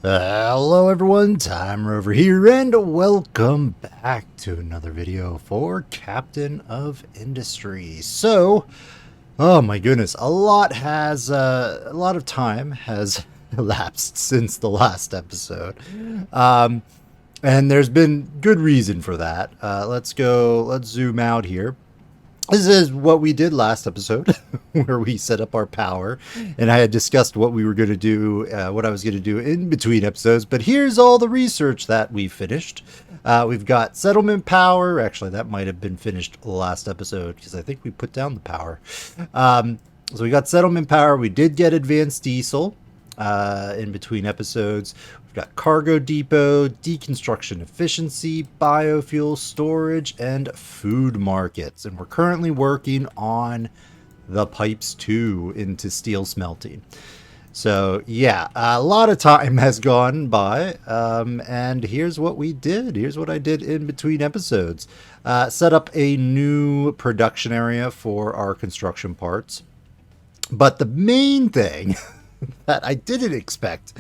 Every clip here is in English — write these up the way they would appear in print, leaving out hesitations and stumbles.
Hello everyone, Timer over here, and welcome back to another video for Captain of Industry. Oh my goodness, a lot of time has elapsed since the last episode, um, and there's been good reason for that. Let's zoom out here. This is what we did last episode, where we set up our power, and I had discussed what we were going to do, what I was going to do in between episodes. But here's all the research that we finished. We've got settlement power. Actually, that might have been finished last episode because I think we put down the power. So we got settlement power. We did get advanced diesel in between episodes. We've got cargo depot, deconstruction efficiency, biofuel storage, and food markets. And we're currently working on the pipes 2 into steel smelting. So yeah, a lot of time has gone by, and here's what we did. Here's what I did in between episodes. Set up a new production area for our construction parts. But the main thing that I didn't expect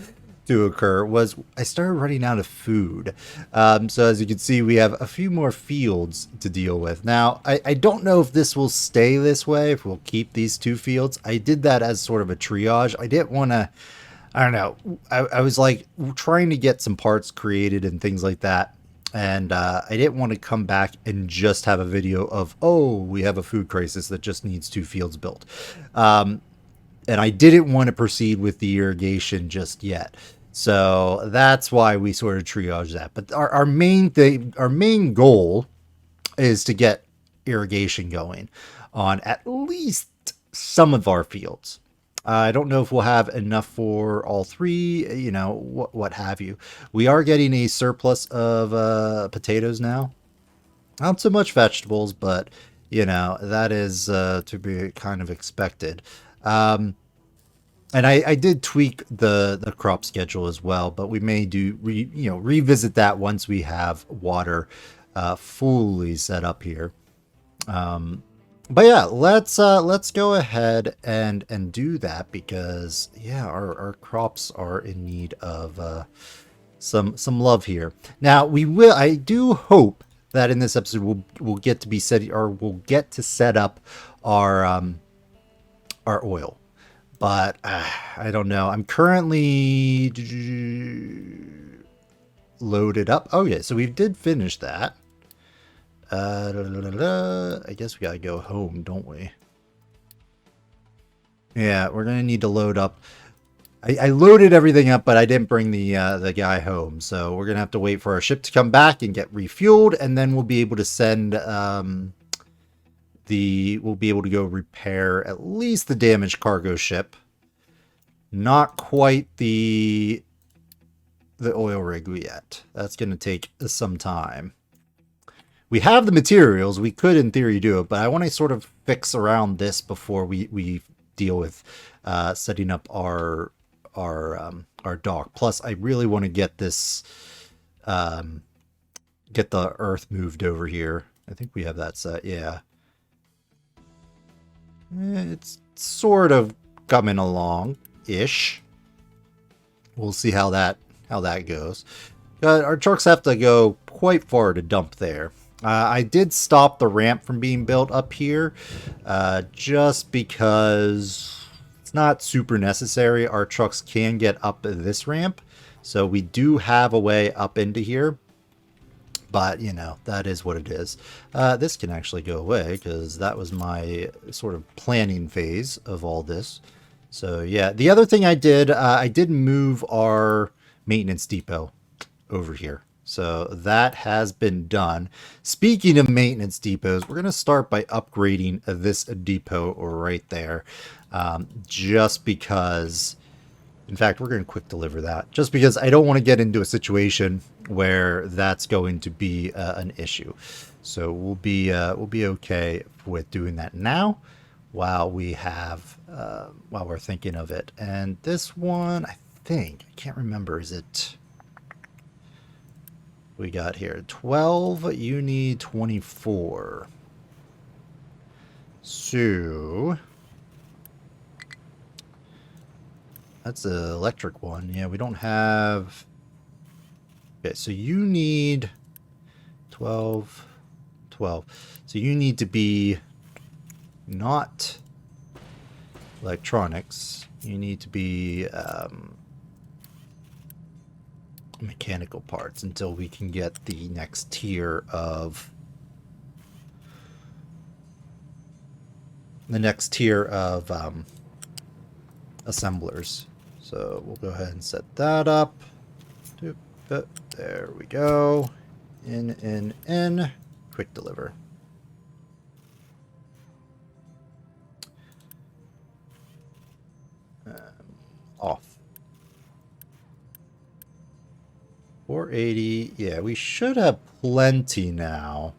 to occur was I started running out of food. So as you can see, we have a few more fields to deal with. Now, I don't know if this will stay this way, if we'll keep these two fields. I did that as sort of a triage. I didn't want to, I don't know, I was like trying to get some parts created and things like that. And I didn't want to come back and just have a video of, oh, we have a food crisis that just needs two fields built. And I didn't want to proceed with the irrigation just yet. So that's why we sort of triage that. But our main thing, our main goal is to get irrigation going on at least some of our fields. I don't know if we'll have enough for all three, you know, what have you. We are getting a surplus of potatoes now. Not so much vegetables, but, you know, that is to be kind of expected. And I did tweak the crop schedule as well, but we may revisit that once we have water fully set up here. But yeah, let's go ahead and do that because yeah, our crops are in need of some love here. Now I do hope that in this episode we'll get to set up our oil. But I don't know. I'm currently loaded up. Oh yeah, so we did finish that. I guess we gotta go home, don't we? Yeah, we're gonna need to load up. I loaded everything up, but I didn't bring the guy home. So we're gonna have to wait for our ship to come back and get refueled, and then we'll be able to send we'll be able to go repair at least the damaged cargo ship. Not quite the oil rig yet. That's going to take some time. We have the materials. We could, in theory, do it, but I want to sort of fix around this before we deal with setting up our dock. Plus, I really want to get this get the earth moved over here. I think we have that set. Yeah. It's sort of coming along-ish. We'll see how that goes. Our trucks have to go quite far to dump there. I did stop the ramp from being built up here, just because it's not super necessary. Our trucks can get up this ramp, so we do have a way up into here. But, you know, that is what it is. This can actually go away because that was my sort of planning phase of all this. So, yeah. The other thing I did move our maintenance depot over here. So that has been done. Speaking of maintenance depots, we're going to start by upgrading this depot right there. Just because... In fact, we're going to quick deliver that just because I don't want to get into a situation where that's going to be an issue. So we'll be okay with doing that now while we're thinking of it. And this one, I can't remember, is it? We got here 12, you need 24. So That's an electric one. Yeah, we don't have... Okay, so you need 12, 12. So you need to be not electronics. You need to be mechanical parts until we can get the next tier of... assemblers. So we'll go ahead and set that up. There we go. In. Quick deliver. Off. 480. Yeah, we should have plenty now.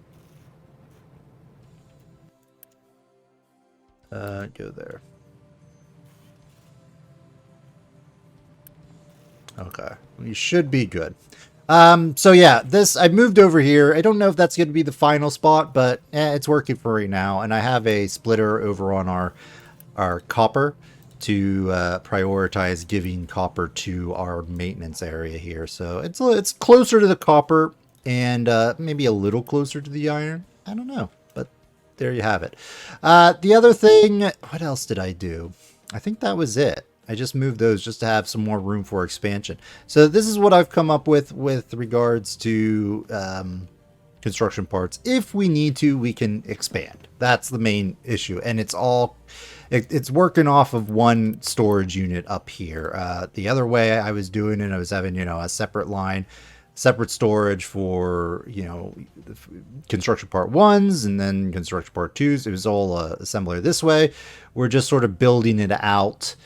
Go there. Okay, we should be good. So yeah, I moved over here. I don't know if that's going to be the final spot, but it's working for right now. And I have a splitter over on our copper to prioritize giving copper to our maintenance area here. So it's closer to the copper and maybe a little closer to the iron. I don't know, but there you have it. The other thing, what else did I do? I think that was it. I just moved those just to have some more room for expansion. So this is what I've come up with regards to construction parts. If we need to, we can expand. That's the main issue. And it's working off of one storage unit up here. The other way I was doing it, I was having, a separate line, separate storage for, construction part 1s and then construction part 2s. It was all assembler this way. We're just sort of building it out.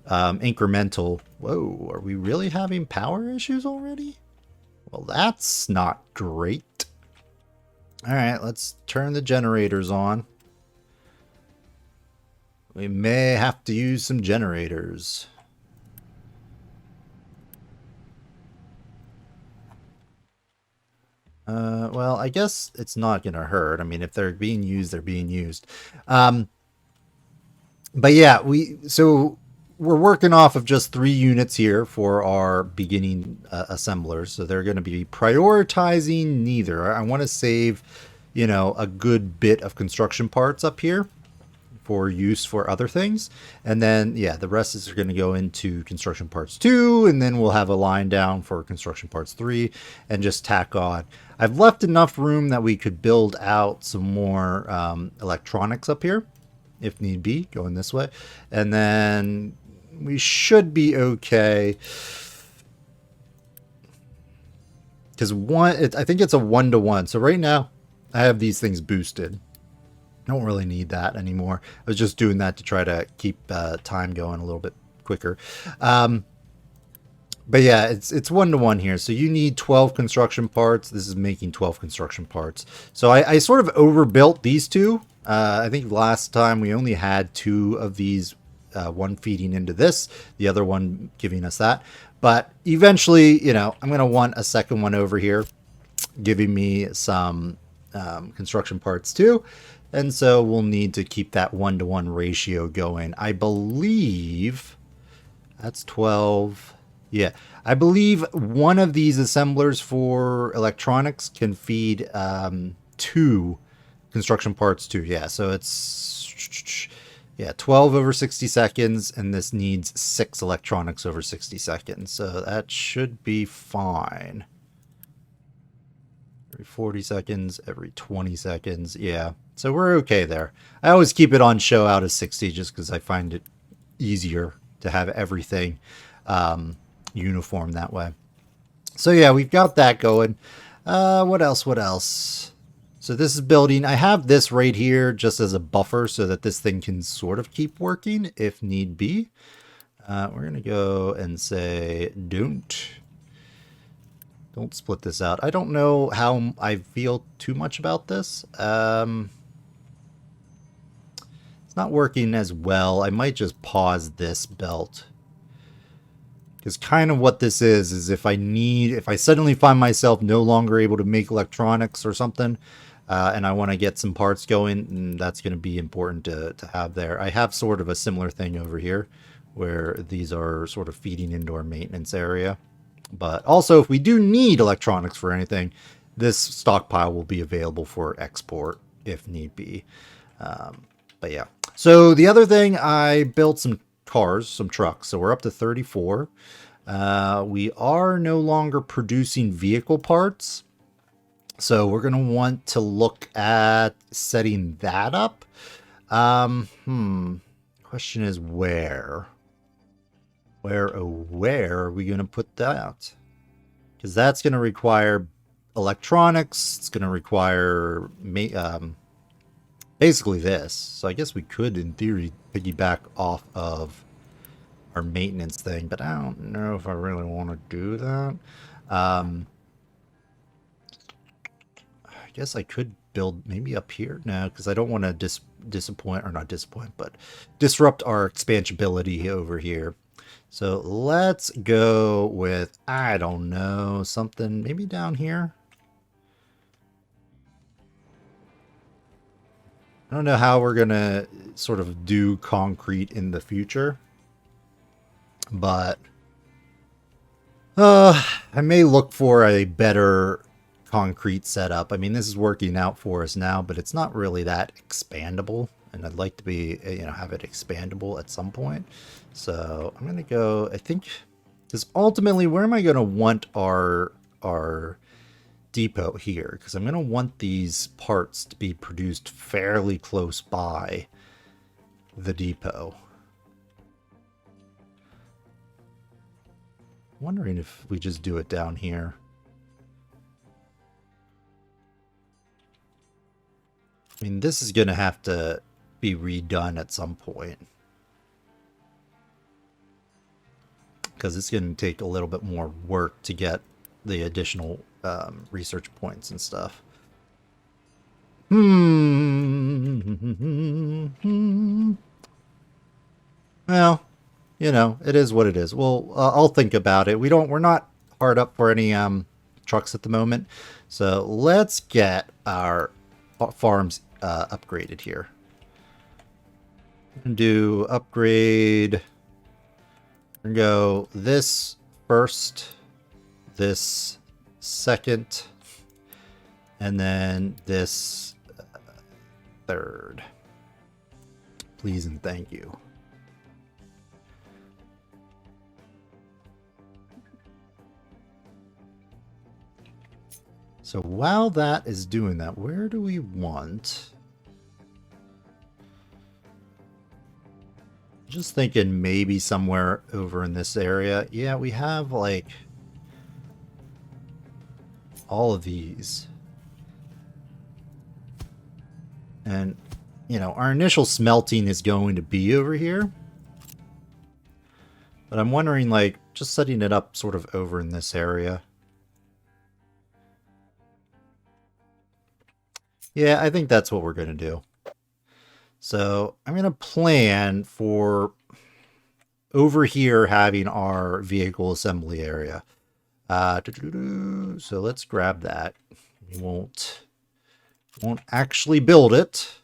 Incremental. Whoa, are we really having power issues already? Well, that's not great. All right, let's turn the generators on. We may have to use some generators. Well, I guess it's not going to hurt. I mean, if they're being used, they're being used. But yeah, we're working off of just 3 units here for our beginning assemblers. So they're going to be prioritizing neither. I want to save, a good bit of construction parts up here for use for other things. And then, yeah, the rest is going to go into construction parts 2. And then we'll have a line down for construction parts 3 and just tack on. I've left enough room that we could build out some more electronics up here, if need be, going this way. And then we should be okay. Because I think it's a 1-to-1. So right now, I have these things boosted. I don't really need that anymore. I was just doing that to try to keep time going a little bit quicker. But yeah, it's 1-to-1 here. So you need 12 construction parts. This is making 12 construction parts. So I sort of overbuilt these two. I think last time we only had 2 of these. One feeding into this, the other one giving us that. But eventually, I'm going to want a second one over here, giving me some construction parts too. And so we'll need to keep that 1-to-1 ratio going. I believe that's 12. Yeah, I believe one of these assemblers for electronics can feed 2 construction parts too. Yeah, so it's... Yeah, 12 over 60 seconds, and this needs 6 electronics over 60 seconds. So that should be fine. Every 40 seconds, every 20 seconds. Yeah, so we're okay there. I always keep it on show out of 60 just because I find it easier to have everything uniform that way. So yeah, we've got that going. What else? So this is building. I have this right here just as a buffer so that this thing can sort of keep working if need be. We're going to go and say, don't split this out. I don't know how I feel too much about this. It's not working as well. I might just pause this belt. Because kind of what this is if I suddenly find myself no longer able to make electronics or something, and I want to get some parts going, and that's going to be important to have there. I have sort of a similar thing over here where these are sort of feeding into our maintenance area. But also, if we do need electronics for anything, this stockpile will be available for export if need be. But yeah. So the other thing, I built some cars, some trucks. So we're up to 34. We are no longer producing vehicle parts. So we're going to want to look at setting that up. Question is where? Where are we going to put that? Because that's going to require electronics. It's going to require basically this. So I guess we could, in theory, piggyback off of our maintenance thing, but I don't know if I really want to do that. I guess I could build maybe up here. No, because I don't want to disappoint, or not disappoint, but disrupt our expansibility over here. So let's go with, I don't know, something maybe down here. I don't know how we're going to sort of do concrete in the future, but I may look for a better concrete setup. I mean, this is working out for us now, but it's not really that expandable, and I'd like to be, have it expandable at some point. So I'm going to go, I think, because ultimately, where am I going to want our depot here? Because I'm going to want these parts to be produced fairly close by the depot. I'm wondering if we just do it down here. I mean, this is going to have to be redone at some point, because it's going to take a little bit more work to get the additional research points and stuff. Well, it is what it is. Well, I'll think about it. We're not hard up for any trucks at the moment, so let's get our farms upgraded here. And do upgrade. And go this first, this second, and then this third. Please and thank you. So while that is doing that, where do we want? Just thinking maybe somewhere over in this area. Yeah, we have like all of these. And, our initial smelting is going to be over here. But I'm wondering, like, just setting it up sort of over in this area. Yeah, I think that's what we're going to do. So I'm going to plan for over here having our vehicle assembly area. So let's grab that. We won't actually build it.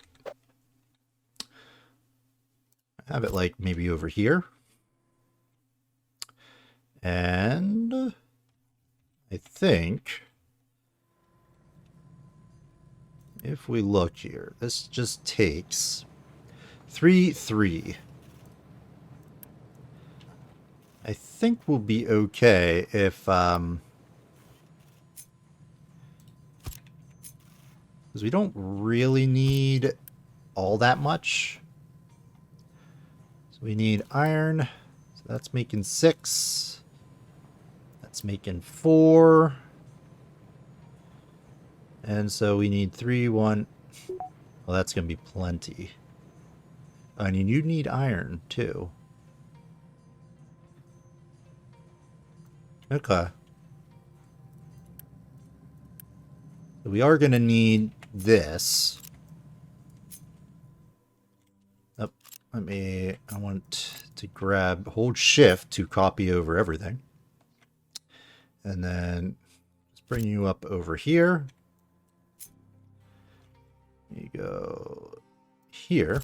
Have it like maybe over here. And I think if we look here, this just takes 3. I think we'll be okay if because we don't really need all that much. So we need iron. So that's making 6. That's making 4. And so we need 3, 1. Well, that's going to be plenty. I mean, you need iron, too. Okay. So we are going to need this. Oh, I want to hold shift to copy over everything. And then let's bring you up over here. You go here.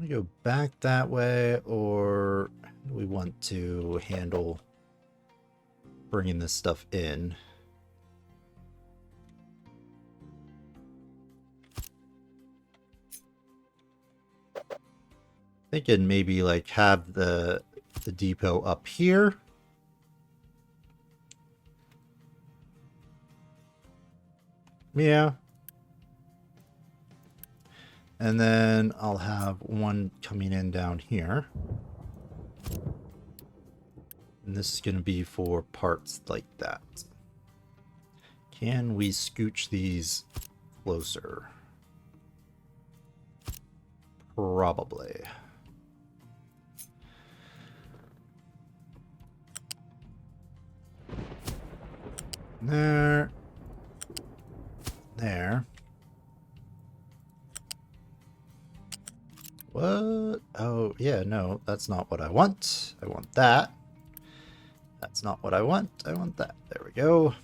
want to go back that way, or do we want to handle bringing this stuff in? Thinking maybe like have the depot up here. Yeah. And then I'll have one coming in down here. And this is going to be for parts like that. Can we scooch these closer? Probably. There. There. What? Oh, yeah, no, that's not what I want. I want that. That's not what I want. I want that. There we go.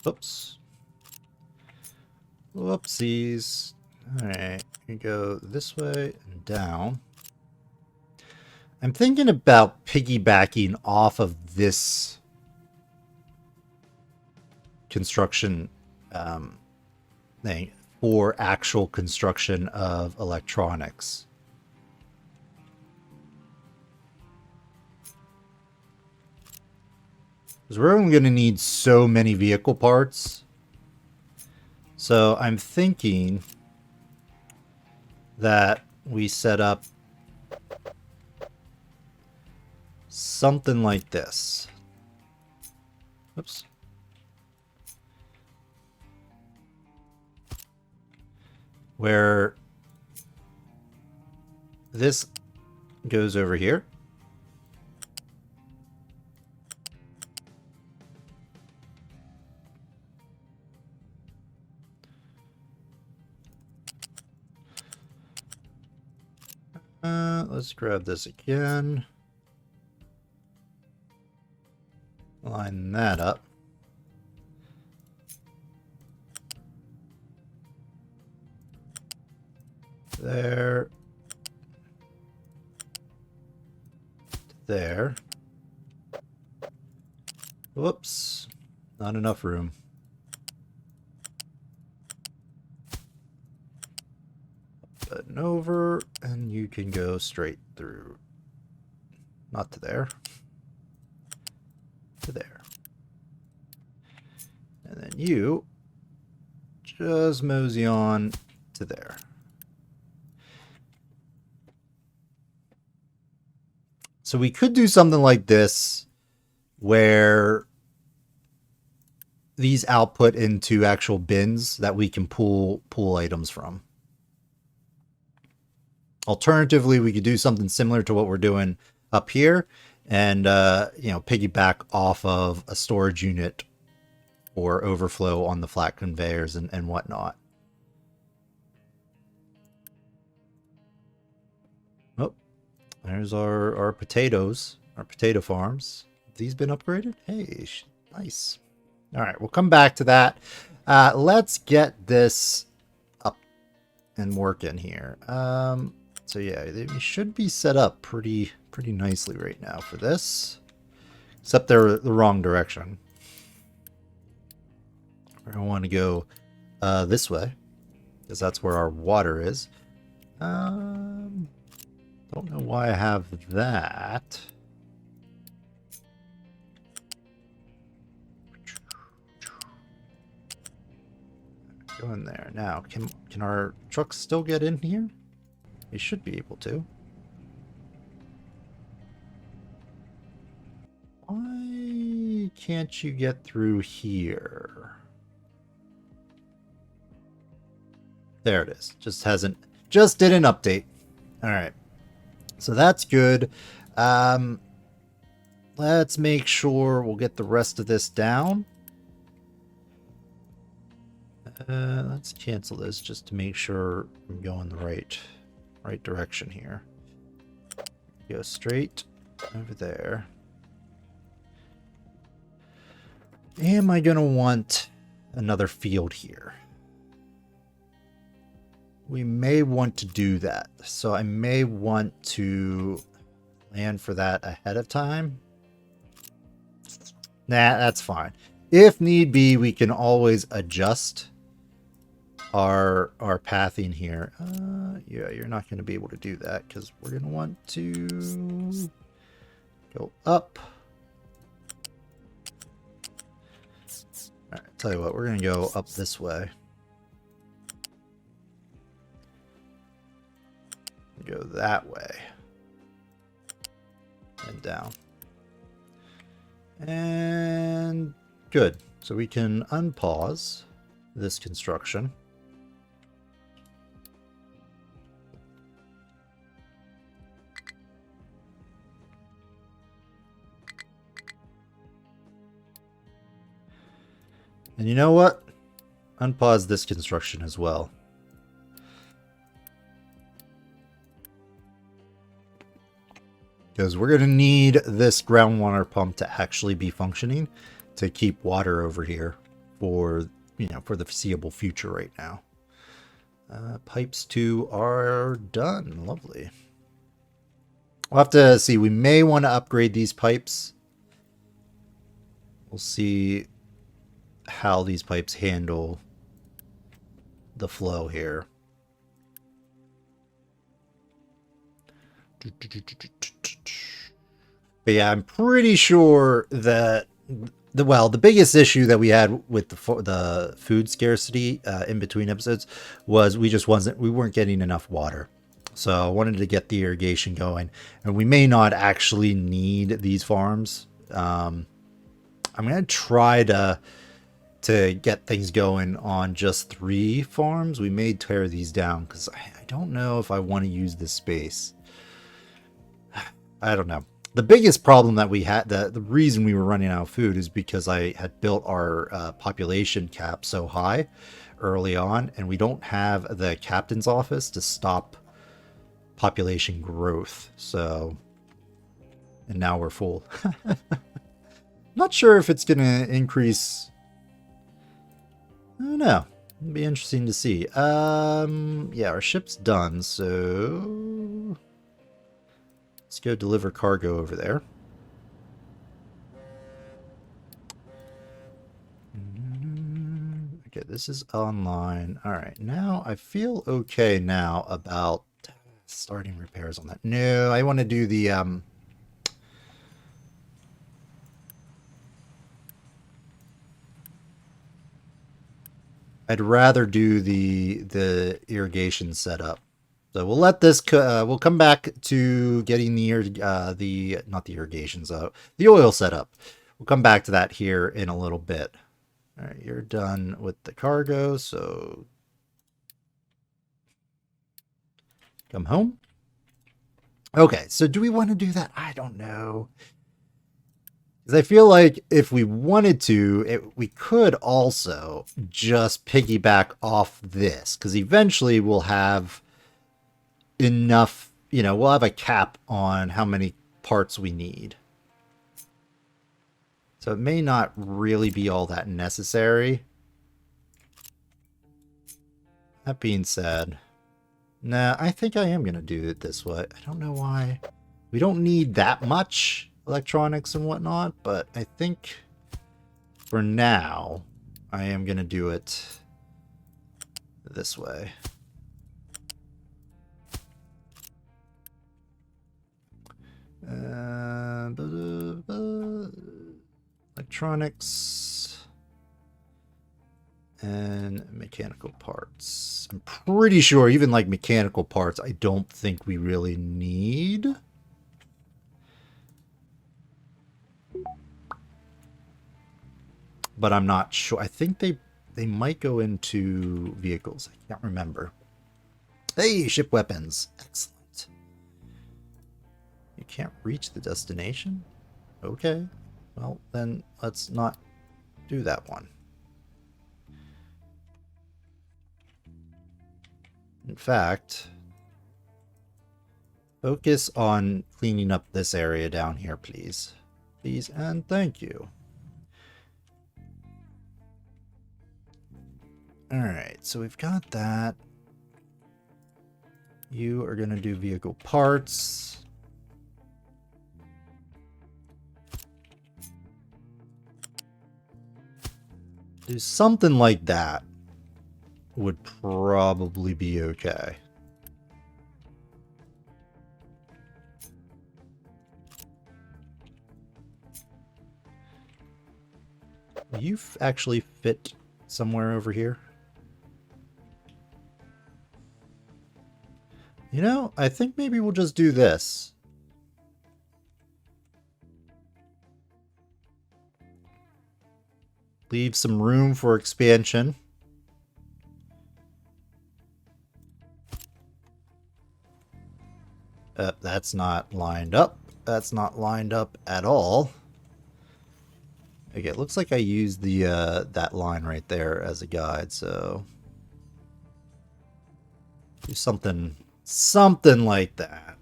Oops. Whoopsies. Alright, you go this way and down. I'm thinking about piggybacking off of this construction thing for actual construction of electronics. Because we're only going to need so many vehicle parts. So I'm thinking that we set up something like this. Oops. Where this goes over here. Let's grab this again. Line that up. There. There. Whoops. Not enough room. Button over, and you can go straight through. Not to there. To there. And then you just mosey on to there. So we could do something like this where these output into actual bins that we can pull items from. Alternatively, we could do something similar to what we're doing up here and, you know, piggyback off of a storage unit or overflow on the flat conveyors and whatnot. Oh, there's our potatoes, our potato farms. Have these been upgraded? Hey, nice. All right, we'll come back to that. Let's get this up and working here. So yeah, they should be set up pretty nicely right now for this, except they're the wrong direction. I want to go this way because that's where our water is. Don't know why I have that. Go in there now. Can our trucks still get in here? They should be able to. Why can't you get through here? There it is. Just didn't update. All right. So that's good. Let's make sure we'll get the rest of this down. Let's cancel this just to make sure I'm going the right direction here. Go straight over there. Am I gonna want another field here. We may want to do that. So I may want to plan for that ahead of time. Nah, that's fine. If need be, we can always adjust our pathing here. Yeah, you're not going to be able to do that because we're going to want to go up. All right, tell you what, we're going to go up this way. Go that way. And down. And good. So we can unpause this construction. And you know what? Unpause this construction as well. Because we're going to need this groundwater pump to actually be functioning to keep water over here for, you know, for the foreseeable future right now. Pipes 2 are done. Lovely. We'll have to see. We may want to upgrade these pipes. We'll see how these pipes handle the flow here. But yeah, I'm pretty sure that the biggest issue that we had with the food scarcity in between episodes was we weren't getting enough water. So I wanted to get the irrigation going, and we may not actually need these farms. I'm gonna try to get things going on just 3 farms. We may tear these down because I don't know if I want to use this space. I don't know. The biggest problem that we had, the reason we were running out of food is because I had built our population cap so high early on, and we don't have the captain's office to stop population growth. So, and now we're full. Not sure if it's going to increase. I don't know. It'll be interesting to see. Yeah, our ship's done, so let's go deliver cargo over there. Okay, this is online. All right, now I feel okay now about starting repairs on that. No, I want to do the I'd rather do the irrigation setup. So we'll let this. We'll come back to getting the not the irrigations, the oil setup. We'll come back to that here in a little bit. All right, you're done with the cargo, so come home. Okay, so do we want to do that? I don't know. Because I feel like if we wanted to, we could also just piggyback off this. Because eventually we'll have enough, you know, we'll have a cap on how many parts we need. So it may not really be all that necessary. That being said, nah, I think I am going to do it this way. I don't know why. We don't need that much electronics and whatnot, but I think for now I am going to do it this way. Electronics and mechanical parts. I'm pretty sure even like mechanical parts I don't think we really need. But I'm not sure. I think they might go into vehicles. I can't remember. Hey, ship weapons. Excellent. You can't reach the destination? Okay. Well, then let's not do that one. In fact, focus on cleaning up this area down here, please. Please and thank you. Alright, so we've got that. You are going to do vehicle parts. Do something like that would probably be okay. You actually fit somewhere over here? You know, I think maybe we'll just do this. Leave some room for expansion. That's not lined up. That's not lined up at all. Okay, it looks like I used the that line right there as a guide, so do something like that.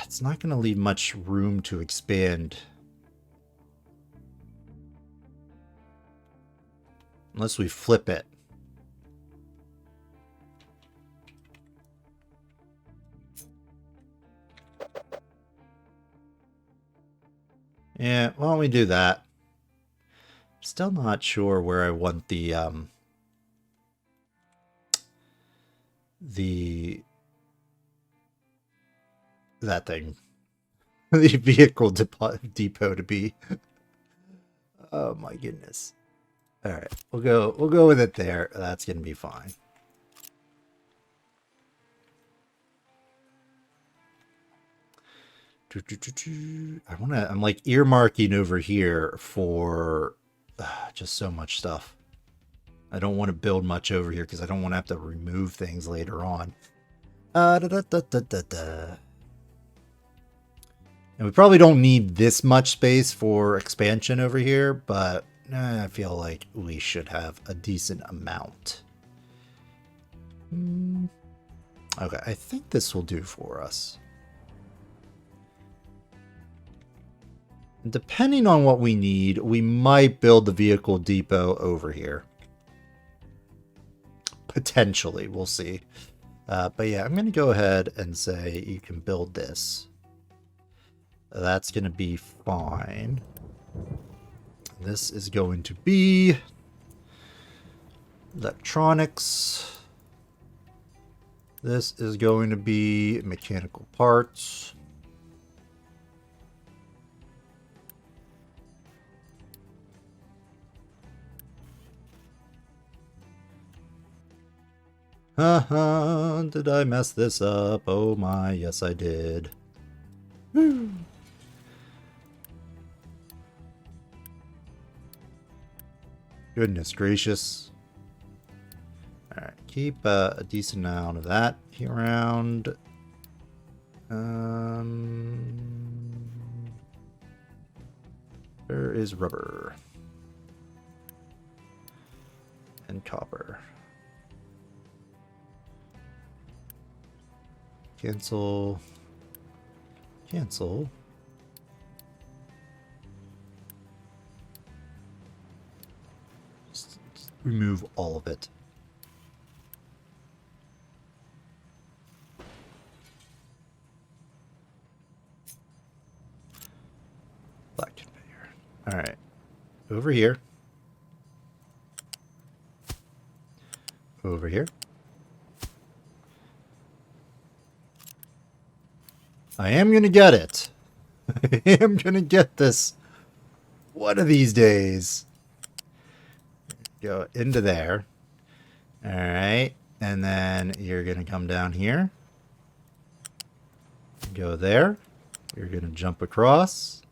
It's not going to leave much room to expand. Unless we flip it. Yeah, why don't we do that? Still not sure where I want that thing, the vehicle depot to be. Oh my goodness. All right, we'll go with it there. That's gonna be fine. I'm like earmarking over here for just so much stuff. I don't want to build much over here because I don't want to have to remove things later on. And we probably don't need this much space for expansion over here, but I feel like we should have a decent amount. Okay, I think this will do for us. Depending on what we need, we might build the vehicle depot over here. Potentially, we'll see. But yeah, I'm going to go ahead and say you can build this. That's going to be fine. This is going to be electronics. This is going to be mechanical parts. Did I mess this up? Oh my, yes I did. Goodness gracious. Alright, keep a decent amount of that here around. Where is rubber? And copper. Cancel. Cancel. Just remove all of it. Black conveyor. All right. Over here. Over here. I am going to get it. I am going to get this one of these days. Go into there. All right. And then you're going to come down here. Go there. You're going to jump across.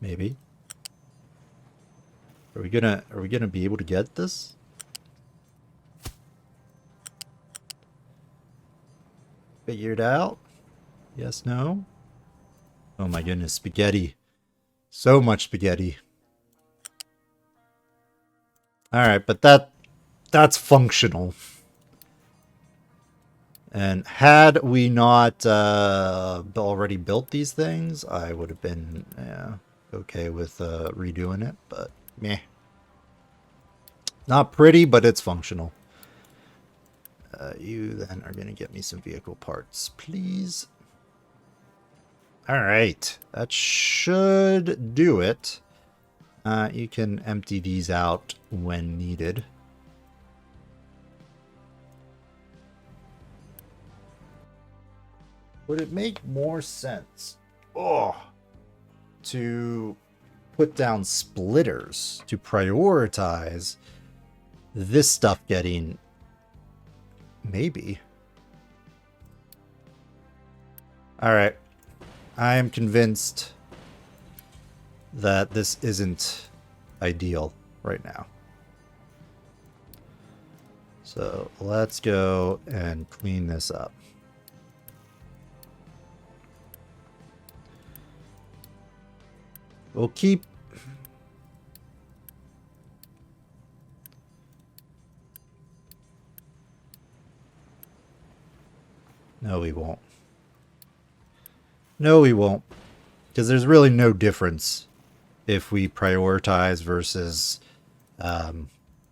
Maybe. Are we gonna be able to get this? Figured out? Yes, no? Oh my goodness, spaghetti. So much spaghetti. Alright, but that's functional. And had we not already built these things, I would have been okay with redoing it, but meh. Not pretty, but it's functional. You then are going to get me some vehicle parts, please. All right, that should do it. You can empty these out when needed. Would it make more sense to put down splitters to prioritize this stuff getting... Maybe. Alright. I am convinced that this isn't ideal right now. So let's go and clean this up. We'll keep... No, we won't. No, we won't. Because there's really no difference if we prioritize versus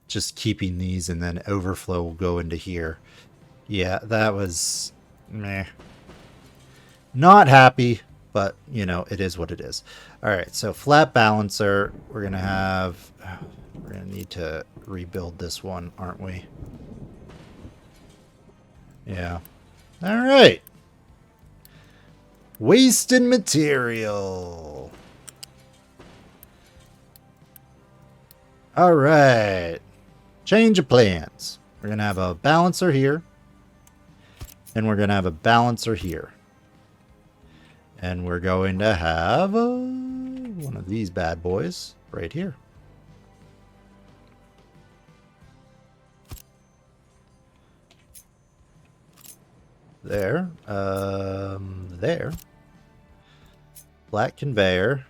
just keeping these and then overflow will go into here. Yeah, that was meh. Not happy, but you know, it is what it is. All right, so flat balancer, we're going to need to rebuild this one, aren't we? Yeah. All right. Wasted material. All right. Change of plans. We're going to have a balancer here. And we're going to have a balancer here. And we're going to have one of these bad boys right here. There. There. Flat conveyor.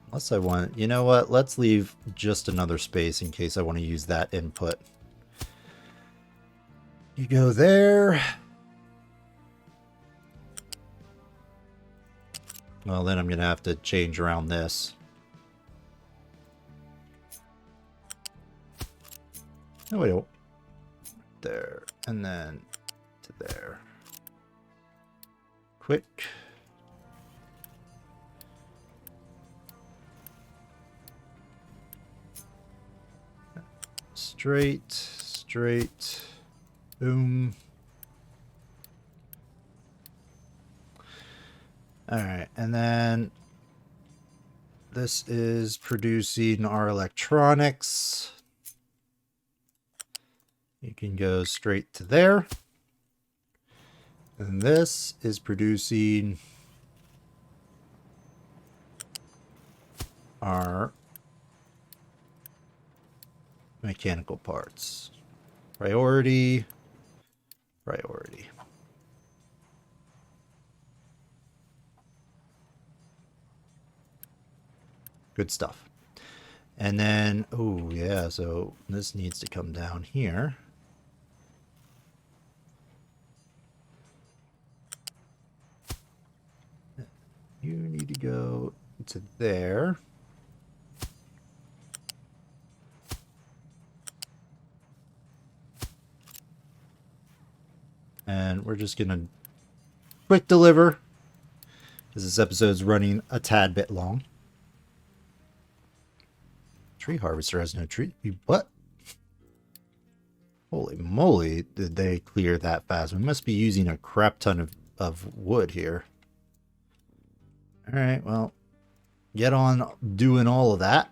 Unless I want... You know what? Let's leave just another space in case I want to use that input. You go there. Well, then I'm going to have to change around this. No, we don't. There. And then to there. Quick. Straight. Straight. Boom. All right, and then this is producing our electronics. You can go straight to there. And this is producing our mechanical parts. Priority, priority. Good stuff. And then, oh yeah, so this needs to come down here. You need to go to there. And we're just gonna quick deliver, because this episode's running a tad bit long. Tree harvester has no tree. What? Holy moly, did they clear that fast? We must be using a crap ton of wood here. Alright, well, get on doing all of that.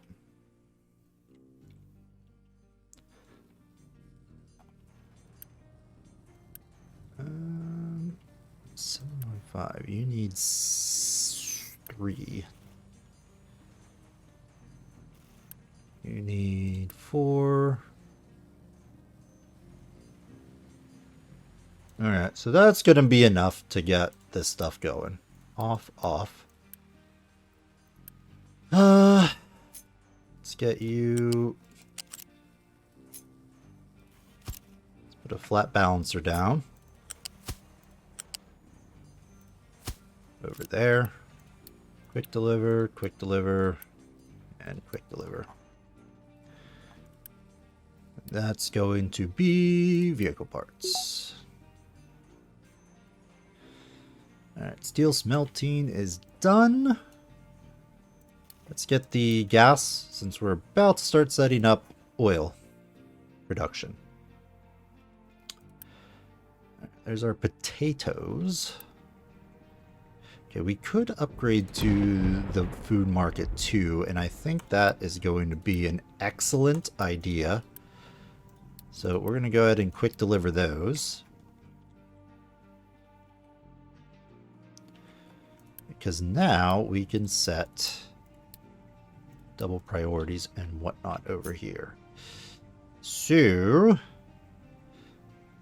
Um, 7.5. You need 3. You need 4. Alright, so that's going to be enough to get this stuff going. Off, off. Let's get you... Let's put a flat balancer down. Over there. quick deliver, and quick deliver. That's going to be vehicle parts. Alright, steel smelting is done. Let's get the gas, since we're about to start setting up oil production. There's our potatoes. Okay, we could upgrade to the food market too, and I think that is going to be an excellent idea. So we're going to go ahead and quick deliver those. Because now we can set double priorities and whatnot over here. So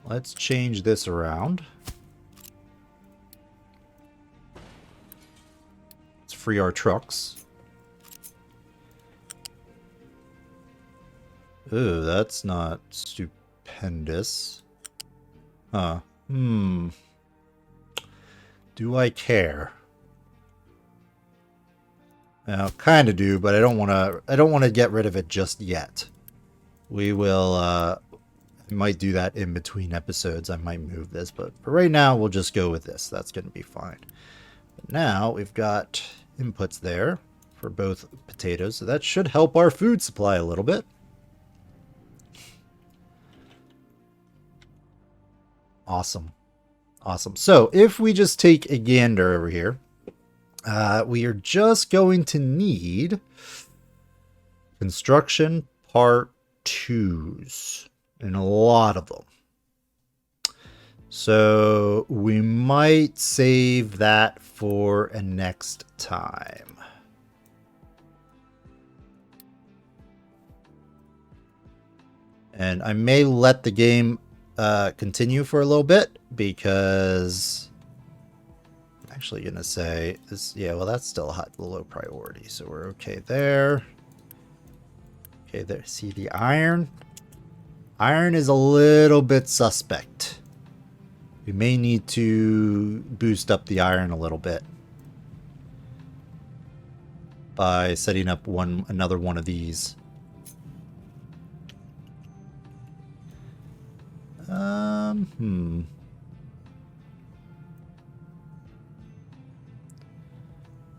let's change this around. Let's free our trucks. Ooh, that's not stupendous. Huh. Do I care? Now, kind of do, but I don't want to get rid of it just yet. We will I might do that in between episodes. I might move this, but for right now we'll just go with this. That's going to be fine. But now we've got inputs there for both potatoes, so that should help our food supply a little bit. Awesome. Awesome. So if we just take a gander over here, we are just going to need construction part 2s, and a lot of them. So we might save that for a next time. And I may let the game continue for a little bit, because I'm actually gonna say this. Yeah, well, that's still a low priority, so we're okay there. Okay, there. See the iron? Iron is a little bit suspect. We may need to boost up the iron a little bit by setting up another one of these.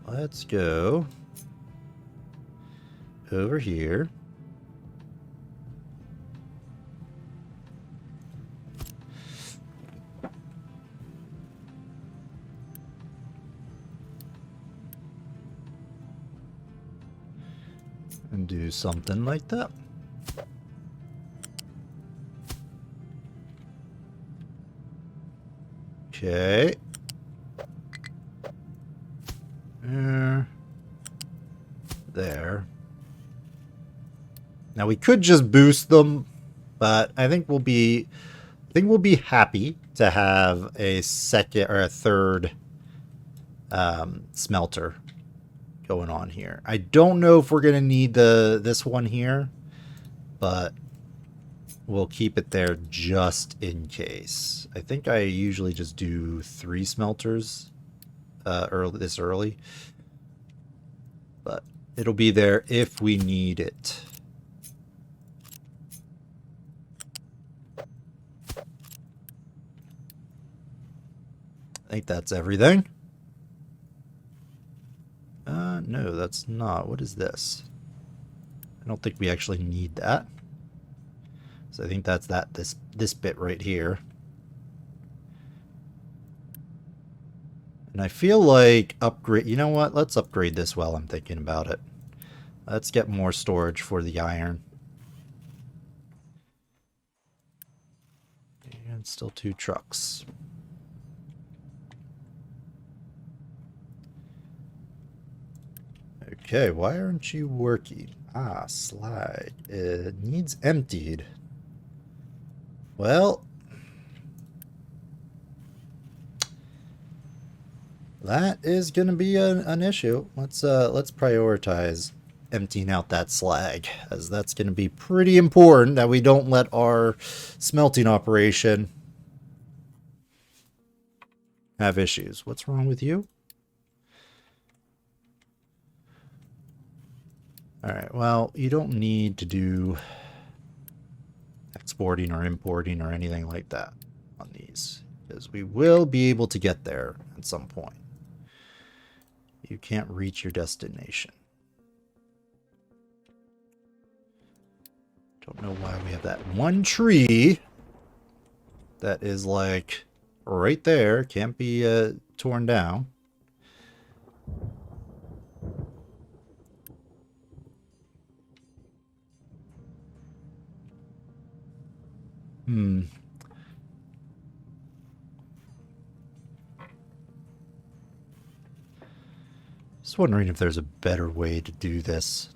Let's go over here. And do something like that. Okay. There. Now we could just boost them, but I think we'll be happy to have a second or a third smelter going on here. I don't know if we're gonna need this one here, but we'll keep it there just in case. I think I usually just do 3 smelters this early, but it'll be there if we need it. I think that's everything. No, that's not. What is this? I don't think we actually need that. So I think that's this bit right here. And I feel like upgrade. You know what? Let's upgrade this while I'm thinking about it. Let's get more storage for the iron. And still 2 trucks. Okay, why aren't you working? Ah, slag. It needs emptied. Well, that is going to be an issue. Let's prioritize emptying out that slag, as that's going to be pretty important that we don't let our smelting operation have issues. What's wrong with you? Alright, well, you don't need to do exporting or importing or anything like that on these, because we will be able to get there at some point. You can't reach your destination. Don't know why we have that one tree that is like right there, can't be torn down. Just wondering if there's a better way to do this.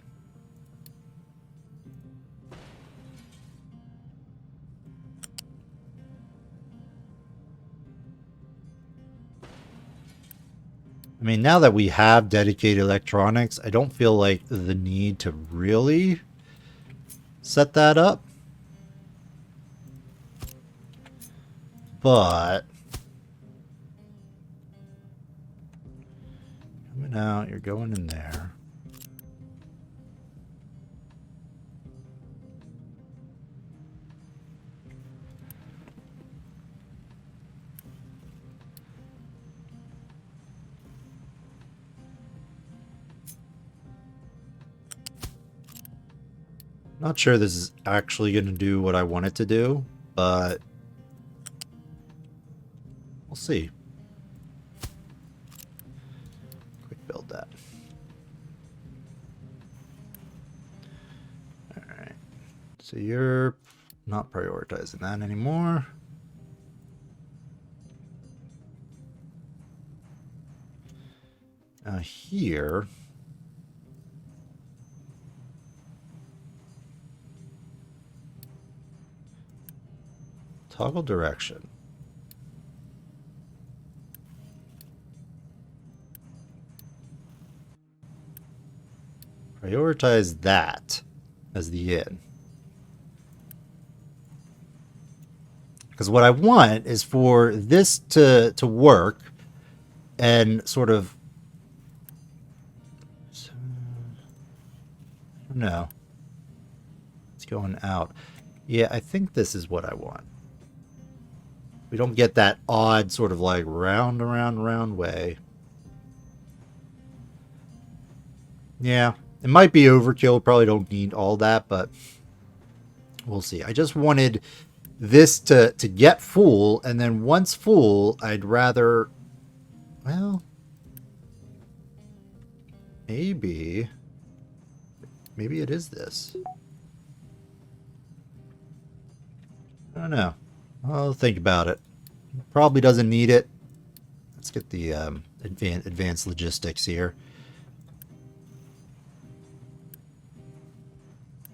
I mean, now that we have dedicated electronics, I don't feel like the need to really set that up. But coming out, you're going in there. Not sure this is actually going to do what I want it to do, but we'll see. Quick build that. Alright. So you're not prioritizing that anymore. Now here... toggle direction. Prioritize that as the in. Because what I want is for this to work and sort of... I don't know. It's going out. Yeah, I think this is what I want. We don't get that odd sort of like round, around, round way. Yeah, it might be overkill. Probably don't need all that, but we'll see. I just wanted this to get full, and then once full, I'd rather... well, maybe it is this. I don't know. I'll think about it. Probably doesn't need it. Let's get the advanced logistics here.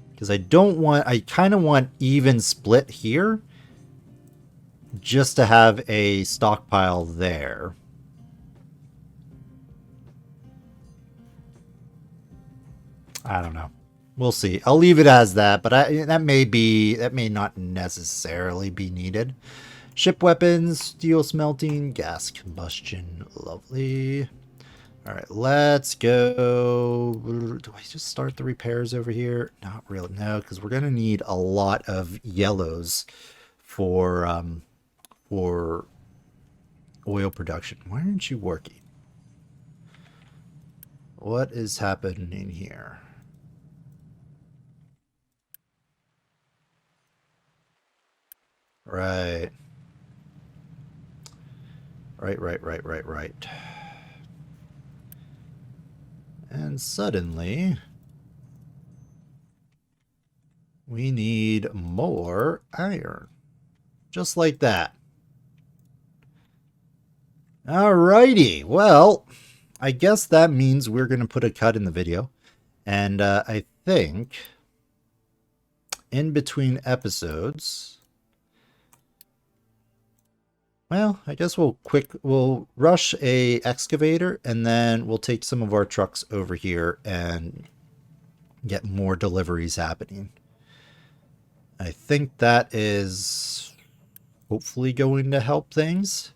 Because I don't want... I kind of want even split here. Just to have a stockpile there. I don't know. We'll see. I'll leave it as that, but that may not necessarily be needed. Ship weapons, steel smelting, gas combustion. Lovely. All right, let's go. Do I just start the repairs over here? Not really. No, because we're gonna need a lot of yellows for oil production. Why aren't you working? What is happening here? Right. Right. And suddenly, we need more iron. Just like that. Alrighty. Well, I guess that means we're going to put a cut in the video. And I think in between episodes... well, I guess we'll rush a excavator, and then we'll take some of our trucks over here and get more deliveries happening. I think that is hopefully going to help things.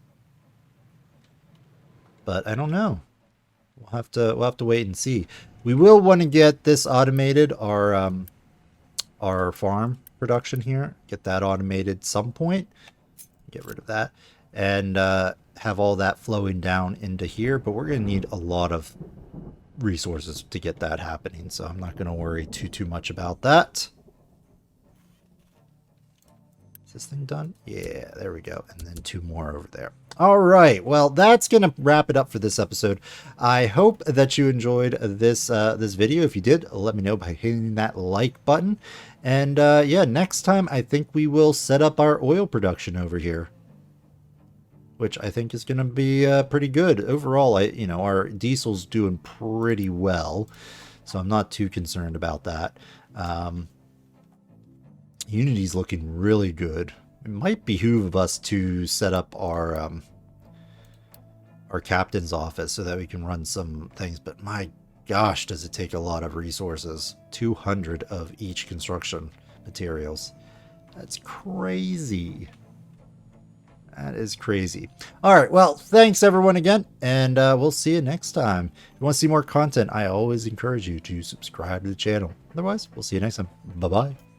But I don't know. We'll have to wait and see. We will want to get this automated, our farm production here. Get that automated some point. Get rid of that. And have all that flowing down into here. But we're going to need a lot of resources to get that happening. So I'm not going to worry too much about that. Is this thing done? Yeah, there we go. And then 2 more over there. All right. Well, that's going to wrap it up for this episode. I hope that you enjoyed this this video. If you did, let me know by hitting that like button. And yeah, next time I think we will set up our oil production over here, which I think is going to be pretty good overall. Our diesel's doing pretty well, so I'm not too concerned about that. Unity's looking really good. It might behoove us to set up our captain's office so that we can run some things, but my gosh, does it take a lot of resources. 200 of each construction materials. That's crazy. That is crazy. All right, well, thanks everyone again, and we'll see you next time. If you want to see more content, I always encourage you to subscribe to the channel. Otherwise, we'll see you next time. Bye-bye.